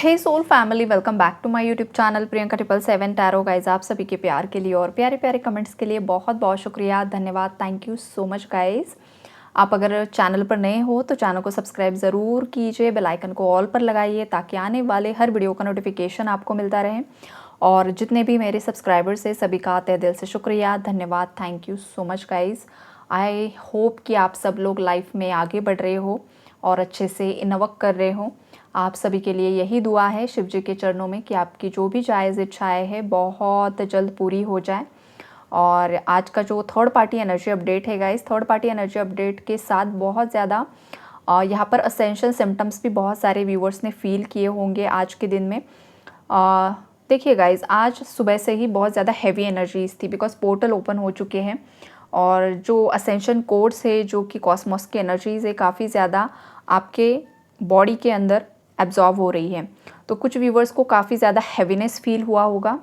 Hey soul family, welcome back to my YouTube channel Priyanka 777 tarot. Guys, आप सभी के प्यार के लिए और प्यारे प्यारे कमेंट्स के लिए बहुत बहुत शुक्रिया, धन्यवाद, thank you so much guys. आप अगर चैनल पर नए हो तो चैनल को सब्सक्राइब ज़रूर कीजिए, बेल आइकन को ऑल पर लगाइए ताकि आने वाले हर वीडियो का नोटिफिकेशन आपको मिलता रहे। और जितने भी मेरे सब्सक्राइबर्स हैं सभी का तहे दिल से शुक्रिया, धन्यवाद, thank you so much guys. I hope कि आप सब लोग लाइफ में आगे बढ़ रहे हो और अच्छे से इनवर्क कर रहे हो। आप सभी के लिए यही दुआ है शिव जी के चरणों में कि आपकी जो भी जायज़ इच्छाएं है बहुत जल्द पूरी हो जाए। और आज का जो थर्ड पार्टी एनर्जी अपडेट है guys, third party energy update के साथ बहुत ज़्यादा यहाँ पर असेंशियल सिम्टम्स भी बहुत सारे व्यूअर्स ने फील किए होंगे आज के दिन में। देखिए गाइस, आज सुबह से ही बहुत ज़्यादा हैवी एनर्जीज थी बिकॉज पोर्टल ओपन हो चुके हैं और जो असेंशन कोड्स है जो कि कॉस्मोस की एनर्जीज है काफ़ी ज़्यादा आपके बॉडी के अंदर एब्जॉर्ब हो रही है। तो कुछ व्यूवर्स को काफ़ी ज़्यादा हैवीनेस फील हुआ होगा,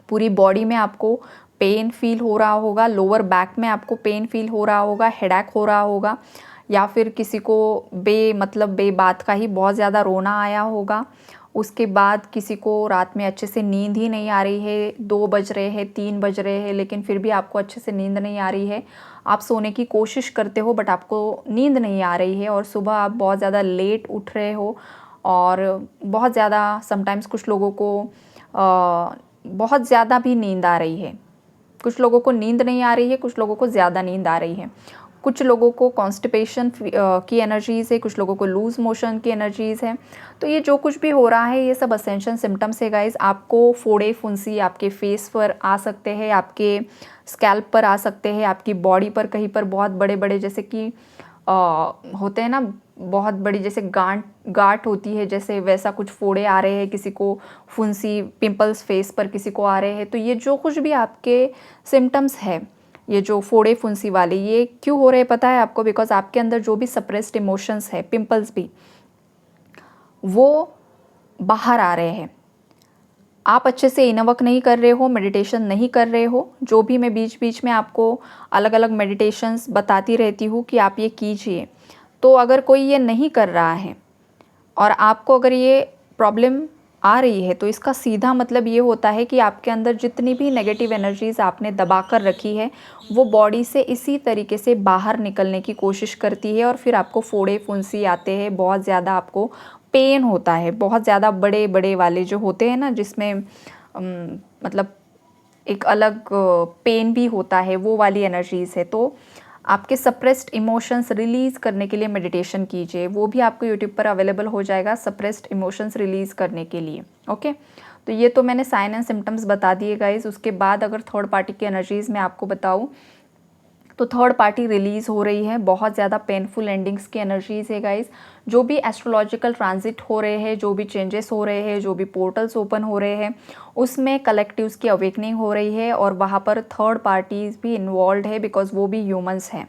पूरी बॉडी में आपको पेन फील हो रहा होगा, लोअर बैक में आपको पेन फील हो रहा होगा, हेडेक हो रहा होगा, या फिर किसी को बे बात का ही बहुत ज़्यादा रोना आया होगा। उसके बाद किसी को रात में अच्छे से नींद ही नहीं आ रही है, 2 बज रहे हैं, 3 बज रहे हैं, लेकिन फिर भी आपको अच्छे से नींद नहीं आ रही है। आप सोने की कोशिश करते हो बट आपको नींद नहीं आ रही है और सुबह आप बहुत ज़्यादा लेट उठ रहे हो और बहुत ज़्यादा समटाइम्स कुछ लोगों को बहुत ज़्यादा भी नींद आ रही है, कुछ लोगों को नींद नहीं आ रही है, कुछ लोगों को ज़्यादा नींद आ रही है, कुछ लोगों को कॉन्स्टिपेशन की एनर्जीज़ है, कुछ लोगों को लूज़ मोशन की एनर्जीज़ है। तो ये जो कुछ भी हो रहा है ये सब असेंशन सिम्टम्स है गाइज। आपको फोड़े फुंसी आपके फेस पर आ सकते हैं, आपके स्कैल्प पर आ सकते हैं, आपकी बॉडी पर कहीं पर बहुत बड़े बड़े जैसे कि होते हैं ना, बहुत बड़ी जैसे गांठ होती है, जैसे वैसा कुछ फोड़े आ रहे हैं, किसी को फुंसी पिंपल्स फेस पर किसी को आ रहे हैं। तो ये जो कुछ भी आपके सिम्टम्स है, ये जो फोड़े फुंसी वाले, ये क्यों हो रहे हैं पता है आपको? बिकॉज आपके अंदर जो भी सप्रेस्ड इमोशंस है, पिंपल्स भी, वो बाहर आ रहे हैं। आप अच्छे से इनवर्क नहीं कर रहे हो, मेडिटेशन नहीं कर रहे हो। जो भी मैं बीच बीच में आपको अलग अलग मेडिटेशंस बताती रहती हूँ कि आप ये कीजिए। तो अगर कोई ये नहीं कर रहा है और आपको अगर ये प्रॉब्लम आ रही है तो इसका सीधा मतलब ये होता है कि आपके अंदर जितनी भी नेगेटिव एनर्जीज़ आपने दबा कर रखी है वो बॉडी से इसी तरीके से बाहर निकलने की कोशिश करती है और फिर आपको फोड़े फुंसी आते हैं, बहुत ज़्यादा आपको पेन होता है, बहुत ज़्यादा बड़े बड़े वाले जो होते हैं ना, जिसमें मतलब एक अलग पेन भी होता है, वो वाली एनर्जीज़ है। तो आपके सप्रेस्ड इमोशंस रिलीज़ करने के लिए मेडिटेशन कीजिए, वो भी आपको यूट्यूब पर अवेलेबल हो जाएगा सप्रेस्ड इमोशंस रिलीज़ करने के लिए। ओके, तो ये तो मैंने साइन एंड सिम्टम्स बता दिए गाइज। उसके बाद अगर थर्ड पार्टी की एनर्जीज़ मैं आपको बताऊँ तो थर्ड पार्टी रिलीज़ हो रही है, बहुत ज़्यादा पेनफुल एंडिंग्स की एनर्जीज़ है गाइज। जो भी एस्ट्रोलॉजिकल ट्रांजिट हो रहे हैं, जो भी चेंजेस हो रहे हैं, जो भी पोर्टल्स ओपन हो रहे हैं, उसमें कलेक्टिव्स की अवेकनिंग हो रही है और वहाँ पर थर्ड पार्टीज़ भी इन्वॉल्व है बिकॉज वो भी ह्यूमंस हैं।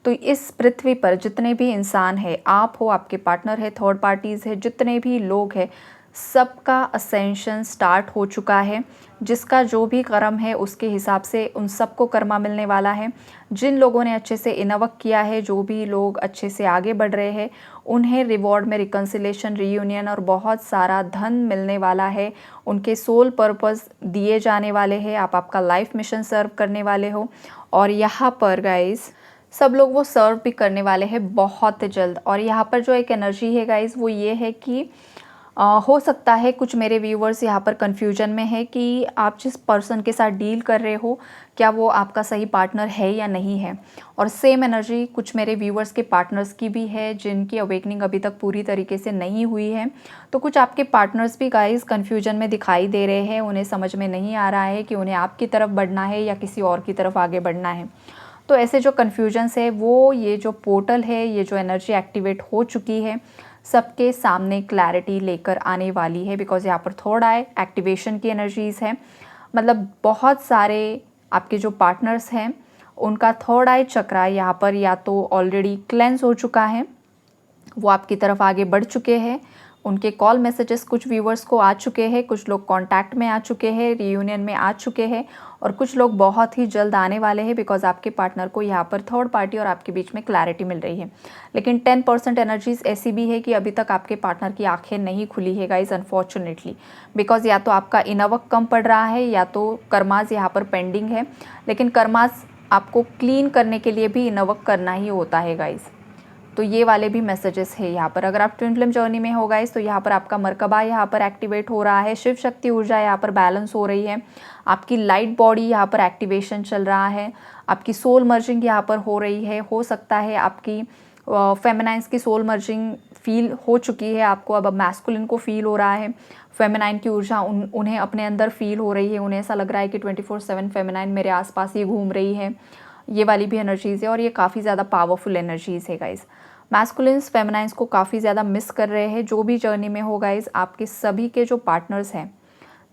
तो इस पृथ्वी पर जितने भी इंसान है, आप हो, आपके पार्टनर है, थर्ड पार्टीज़ है, जितने भी लोग हैं, सबका असेंशन स्टार्ट हो चुका है। जिसका जो भी कर्म है उसके हिसाब से उन सबको कर्मा मिलने वाला है। जिन लोगों ने अच्छे से इनवर्क किया है, जो भी लोग अच्छे से आगे बढ़ रहे हैं, उन्हें रिवॉर्ड में रिकन्सिलेशन, रीयूनियन और बहुत सारा धन मिलने वाला है। उनके सोल पर्पस दिए जाने वाले हैं, आप आपका लाइफ मिशन सर्व करने वाले हो। और यहाँ पर गाइस सब लोग वो सर्व भी करने वाले हैं बहुत जल्द। और यहाँ पर जो एक एनर्जी है गाइस वो ये है कि हो सकता है कुछ मेरे व्यूवर्स यहाँ पर कन्फ्यूजन में है कि आप जिस पर्सन के साथ डील कर रहे हो क्या वो आपका सही पार्टनर है या नहीं है। और सेम एनर्जी कुछ मेरे व्यूवर्स के पार्टनर्स की भी है जिनकी अवेकनिंग अभी तक पूरी तरीके से नहीं हुई है। तो कुछ आपके पार्टनर्स भी गाइस कन्फ्यूजन में दिखाई दे रहे हैं, उन्हें समझ में नहीं आ रहा है कि उन्हें आपकी तरफ बढ़ना है या किसी और की तरफ आगे बढ़ना है। तो ऐसे जो कन्फ्यूजन्स है वो ये जो पोर्टल है, ये जो एनर्जी एक्टिवेट हो चुकी है, सबके सामने क्लैरिटी लेकर आने वाली है। बिकॉज यहाँ पर थर्ड आई एक्टिवेशन की एनर्जीज़ है, मतलब बहुत सारे आपके जो पार्टनर्स हैं उनका थर्ड आई चक्रा यहाँ पर या तो ऑलरेडी क्लेंस हो चुका है, वो आपकी तरफ आगे बढ़ चुके हैं, उनके कॉल मैसेजेस कुछ व्यूवर्स को आ चुके हैं, कुछ लोग कांटेक्ट में आ चुके हैं, रियूनियन में आ चुके हैं और कुछ लोग बहुत ही जल्द आने वाले हैं बिकॉज आपके पार्टनर को यहाँ पर थर्ड पार्टी और आपके बीच में क्लैरिटी मिल रही है। लेकिन 10% एनर्जीज ऐसी भी है कि अभी तक आपके पार्टनर की आंखें नहीं खुली है गाइज, अनफॉर्चुनेटली, बिकॉज या तो आपका इनवर्क कम पड़ रहा है या तो कर्मास यहाँ पर पेंडिंग है। लेकिन कर्मास आपको क्लीन करने के लिए भी इनवर्क करना ही होता है गाइज। तो ये वाले भी मैसेजेस है यहाँ पर। अगर आप ट्विन फ्लेम जर्नी में हो गाइस तो यहाँ पर आपका मरकबा यहाँ पर एक्टिवेट हो रहा है, शिव शक्ति ऊर्जा यहाँ पर बैलेंस हो रही है, आपकी लाइट बॉडी यहाँ पर एक्टिवेशन चल रहा है, आपकी सोल मर्जिंग यहाँ पर हो रही है। हो सकता है आपकी फेमिनाइन्स की सोल मर्जिंग फील हो चुकी है आपको, अब मैस्कुलिन को फील हो रहा है, फेमिनाइन की ऊर्जा उन्हें अपने अंदर फील हो रही है, उन्हें ऐसा लग रहा है कि 24/7 फेमिनाइन मेरे आसपास ही घूम रही है। ये वाली भी एनर्जीज़ है और ये काफ़ी ज़्यादा पावरफुल एनर्जीज़ है गाइज़। मैस्कुलिन्स फेमिनाइन्स को काफ़ी ज़्यादा मिस कर रहे हैं। जो भी जर्नी में हो गाइज़, आपके सभी के जो पार्टनर्स हैं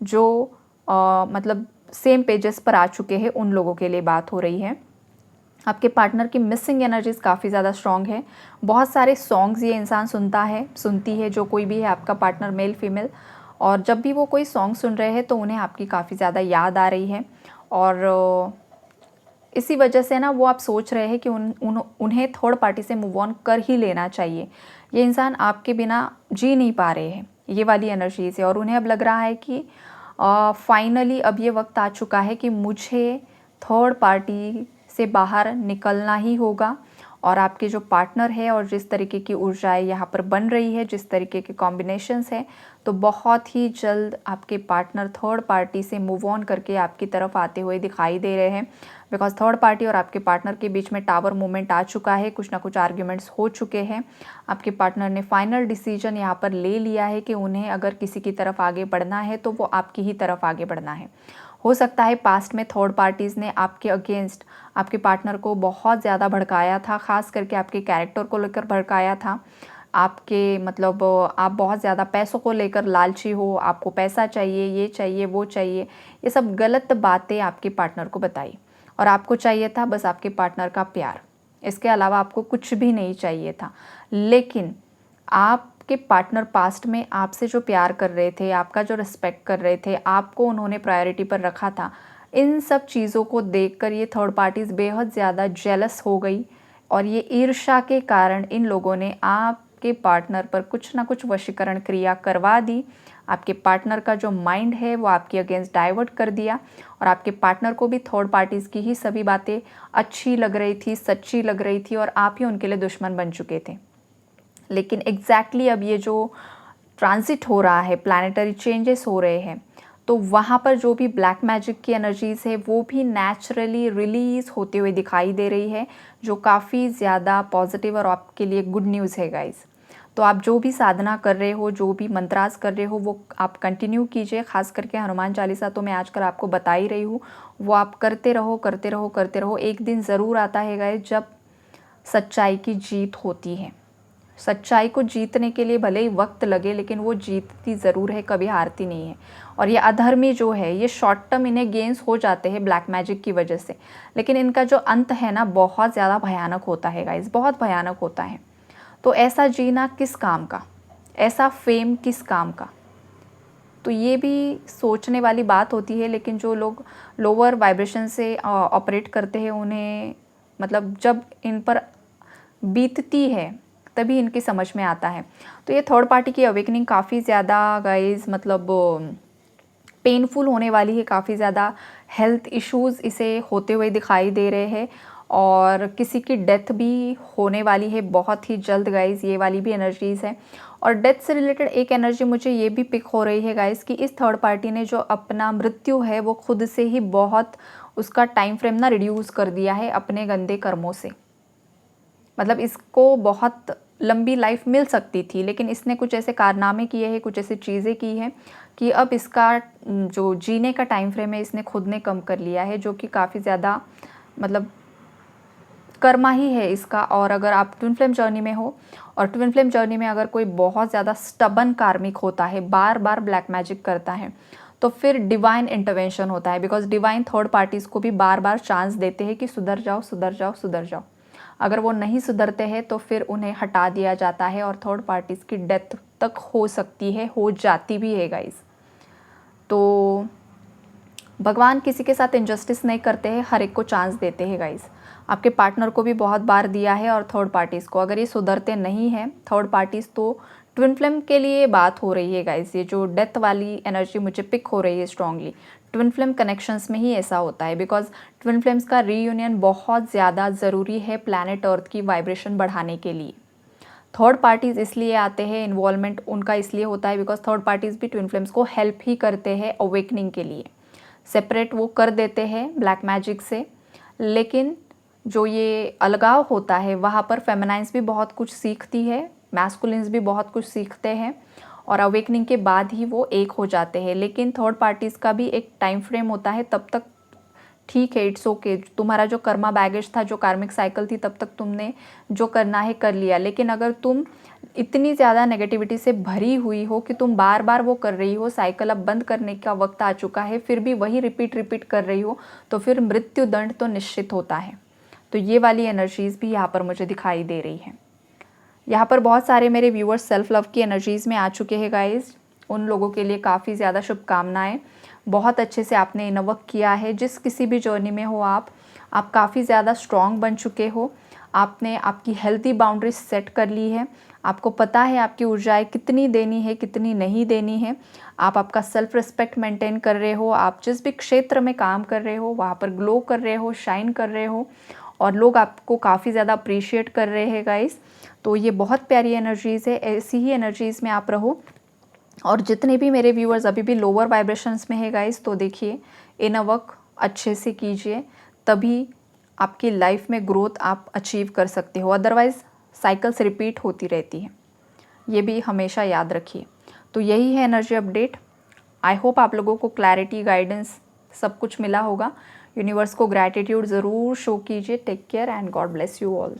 जो मतलब सेम पेजेस पर आ चुके हैं, उन लोगों के लिए बात हो रही है। आपके पार्टनर की मिसिंग एनर्जीज काफ़ी ज़्यादा स्ट्रॉन्ग है। बहुत सारे सॉन्ग्स ये इंसान सुनती है, जो कोई भी है आपका पार्टनर मेल फीमेल, और जब भी वो कोई सॉन्ग सुन रहे हैं तो उन्हें आपकी काफ़ी ज़्यादा याद आ रही है और इसी वजह से ना वो आप सोच रहे हैं कि उन्हें थर्ड पार्टी से मूव ऑन कर ही लेना चाहिए। ये इंसान आपके बिना जी नहीं पा रहे हैं, ये वाली एनर्जी से, और उन्हें अब लग रहा है कि फाइनली अब ये वक्त आ चुका है कि मुझे थर्ड पार्टी से बाहर निकलना ही होगा। और आपके जो पार्टनर है और जिस तरीके की ऊर्जाएं यहाँ पर बन रही है, जिस तरीके के कॉम्बिनेशंस है, तो बहुत ही जल्द आपके पार्टनर थर्ड पार्टी से मूव ऑन करके आपकी तरफ आते हुए दिखाई दे रहे हैं। बिकॉज थर्ड पार्टी और आपके पार्टनर के बीच में टावर मूवमेंट आ चुका है, कुछ ना कुछ आर्ग्यूमेंट्स हो चुके हैं। आपके पार्टनर ने फाइनल डिसीजन यहाँ पर ले लिया है कि उन्हें अगर किसी की तरफ आगे बढ़ना है तो वो आपकी ही तरफ आगे बढ़ना है। हो सकता है पास्ट में थर्ड पार्टीज़ ने आपके अगेंस्ट आपके पार्टनर को बहुत ज़्यादा भड़काया था, ख़ास करके आपके कैरेक्टर को लेकर भड़काया था। आपके मतलब आप बहुत ज़्यादा पैसों को लेकर लालची हो, आपको पैसा चाहिए, ये चाहिए, वो चाहिए, ये सब गलत बातें आपके पार्टनर को बताई और आपको चाहिए था बस आपके पार्टनर का प्यार। इसके अलावा आपको कुछ भी नहीं चाहिए था। लेकिन आपके पार्टनर पास्ट में आपसे जो प्यार कर रहे थे, आपका जो रिस्पेक्ट कर रहे थे, आपको उन्होंने प्रायोरिटी पर रखा था, इन सब चीज़ों को देखकर ये थर्ड पार्टीज़ बेहद ज़्यादा जेलस हो गई और ये ईर्ष्या के कारण इन लोगों ने आपके पार्टनर पर कुछ ना कुछ वशीकरण क्रिया करवा दी। आपके पार्टनर का जो माइंड है वो आपके अगेंस्ट डाइवर्ट कर दिया और आपके पार्टनर को भी थर्ड पार्टीज़ की ही सभी बातें अच्छी लग रही थी, सच्ची लग रही थी और आप ही उनके लिए दुश्मन बन चुके थे। लेकिन एग्जैक्टली अब ये जो ट्रांजिट हो रहा है, प्लानिटरी चेंजेस हो रहे हैं, तो वहाँ पर जो भी ब्लैक मैजिक की एनर्जीज़ है वो भी नेचुरली रिलीज़ होते हुए दिखाई दे रही है, जो काफ़ी ज़्यादा पॉजिटिव और आपके लिए गुड न्यूज़ है गाइज़। तो आप जो भी साधना कर रहे हो, जो भी मंत्रास कर रहे हो, वो आप कंटिन्यू कीजिए। खास करके हनुमान चालीसा तो मैं आजकल आपको बता ही रही हूँ, वो आप करते रहो, करते रहो, करते रहो। एक दिन ज़रूर आता है गाइस जब सच्चाई की जीत होती है। सच्चाई को जीतने के लिए भले ही वक्त लगे, लेकिन वो जीतती ज़रूर है, कभी हारती नहीं है। और ये अधर्मी जो है, ये शॉर्ट टर्म इन्हें गेंस हो जाते हैं ब्लैक मैजिक की वजह से, लेकिन इनका जो अंत है ना, बहुत ज़्यादा भयानक होता है गाइस, बहुत भयानक होता है। तो ऐसा जीना किस काम का, ऐसा फेम किस काम का? तो ये भी सोचने वाली बात होती है। लेकिन जो लोग लोअर वाइब्रेशन से ऑपरेट करते हैं, उन्हें मतलब जब इन पर बीतती है तभी इनकी समझ में आता है। तो ये थर्ड पार्टी की अवेकनिंग काफ़ी ज़्यादा गाइस मतलब पेनफुल होने वाली है, काफ़ी ज़्यादा हेल्थ इश्यूज़ इसे होते हुए दिखाई दे रहे हैं और किसी की डेथ भी होने वाली है बहुत ही जल्द गाइस, ये वाली भी एनर्जीज़ है। और डेथ से रिलेटेड एक एनर्जी मुझे ये भी पिक हो रही है गाइस कि इस थर्ड पार्टी ने जो अपना मृत्यु है वो खुद से ही बहुत उसका टाइम फ्रेम ना रिड्यूस कर दिया है अपने गंदे कर्मों से। मतलब इसको बहुत लंबी लाइफ मिल सकती थी, लेकिन इसने कुछ ऐसे कारनामे किए हैं, कुछ ऐसी चीज़ें की हैं कि अब इसका जो जीने का टाइम फ्रेम है इसने खुद ने कम कर लिया है, जो कि काफ़ी ज़्यादा मतलब कर्मा ही है इसका। और अगर आप ट्विन फ्लेम जर्नी में हो और ट्विन फ्लेम जर्नी में अगर कोई बहुत ज़्यादा स्टबन कार्मिक होता है, बार बार ब्लैक मैजिक करता है, तो फिर डिवाइन इंटरवेंशन होता है। बिकॉज डिवाइन थर्ड पार्टीज़ को भी बार बार चांस देते हैं कि सुधर जाओ, सुधर जाओ, सुधर जाओ। अगर वो नहीं सुधरते हैं तो फिर उन्हें हटा दिया जाता है और थर्ड पार्टीज़ की डेथ तक हो सकती है, हो जाती भी है गाइस। तो भगवान किसी के साथ इनजस्टिस नहीं करते हैं, हर एक को चांस देते हैं गाइस। आपके पार्टनर को भी बहुत बार दिया है और थर्ड पार्टीज़ को, अगर ये सुधरते नहीं हैं थर्ड पार्टीज़, तो ट्विन फ्लेम के लिए बात हो रही है गाइस। ये जो डेथ वाली एनर्जी मुझे पिक हो रही है स्ट्रांगली, ट्विन फ्लेम कनेक्शंस में ही ऐसा होता है, बिकॉज ट्विन फ्लेम्स का रीयूनियन बहुत ज़्यादा ज़रूरी है प्लैनेट अर्थ की वाइब्रेशन बढ़ाने के लिए। थर्ड पार्टीज़ इसलिए आते हैं, इन्वॉल्वमेंट उनका इसलिए होता है बिकॉज थर्ड पार्टीज़ भी ट्विन फ्लेम्स को हेल्प ही करते हैं अवेकनिंग के लिए। सेपरेट वो कर देते हैं ब्लैक मैजिक से, लेकिन जो ये अलगाव होता है वहाँ पर फेमिनाइन्स भी बहुत कुछ सीखती है, मैस्कुलिन्स भी बहुत कुछ सीखते हैं, और अवेकनिंग के बाद ही वो एक हो जाते हैं। लेकिन थर्ड पार्टीज़ का भी एक टाइम फ्रेम होता है, तब तक ठीक है, इट्स ओके। तुम्हारा जो कर्मा बैगेज था, जो कार्मिक साइकिल थी, तब तक तुमने जो करना है कर लिया। लेकिन अगर तुम इतनी ज़्यादा नेगेटिविटी से भरी हुई हो कि तुम बार बार वो कर रही हो, साइकिल अब बंद करने का वक्त आ चुका है, फिर भी वही रिपीट कर रही हो, तो फिर मृत्यु दंड तो निश्चित होता है। तो ये वाली एनर्जीज़ भी यहाँ पर मुझे दिखाई दे रही है। यहाँ पर बहुत सारे मेरे व्यूअर्स सेल्फ लव की एनर्जीज़ में आ चुके हैं गाइज। उन लोगों के लिए काफ़ी ज़्यादा शुभकामनाएं। बहुत अच्छे से आपने इनर वर्क किया है, जिस किसी भी जर्नी में हो आप काफ़ी ज़्यादा स्ट्रॉन्ग बन चुके हो। आपने आपकी हेल्थी बाउंड्रीज सेट कर ली है, आपको पता है आपकी ऊर्जाएं कितनी देनी है, कितनी नहीं देनी है। आप आपका सेल्फ रिस्पेक्ट मेंटेन कर रहे हो, आप जिस भी क्षेत्र में काम कर रहे हो वहाँ पर ग्लो कर रहे हो, शाइन कर रहे हो, और लोग आपको काफ़ी ज़्यादा अप्रिशिएट कर रहे हैं गाइस। तो ये बहुत प्यारी एनर्जीज़ है, ऐसी ही एनर्जीज़ में आप रहो। और जितने भी मेरे व्यूअर्स अभी भी लोअर वाइब्रेशंस में है गाइस, तो देखिए इनर वर्क अच्छे से कीजिए, तभी आपकी लाइफ में ग्रोथ आप अचीव कर सकते हो। अदरवाइज़ साइकिल्स रिपीट होती रहती है, ये भी हमेशा याद रखिए। तो यही है एनर्जी अपडेट। आई होप आप लोगों को क्लैरिटी, गाइडेंस सब कुछ मिला होगा। यूनिवर्स को ग्रैटिट्यूड ज़रूर शो कीजिए। Take care and God bless you all.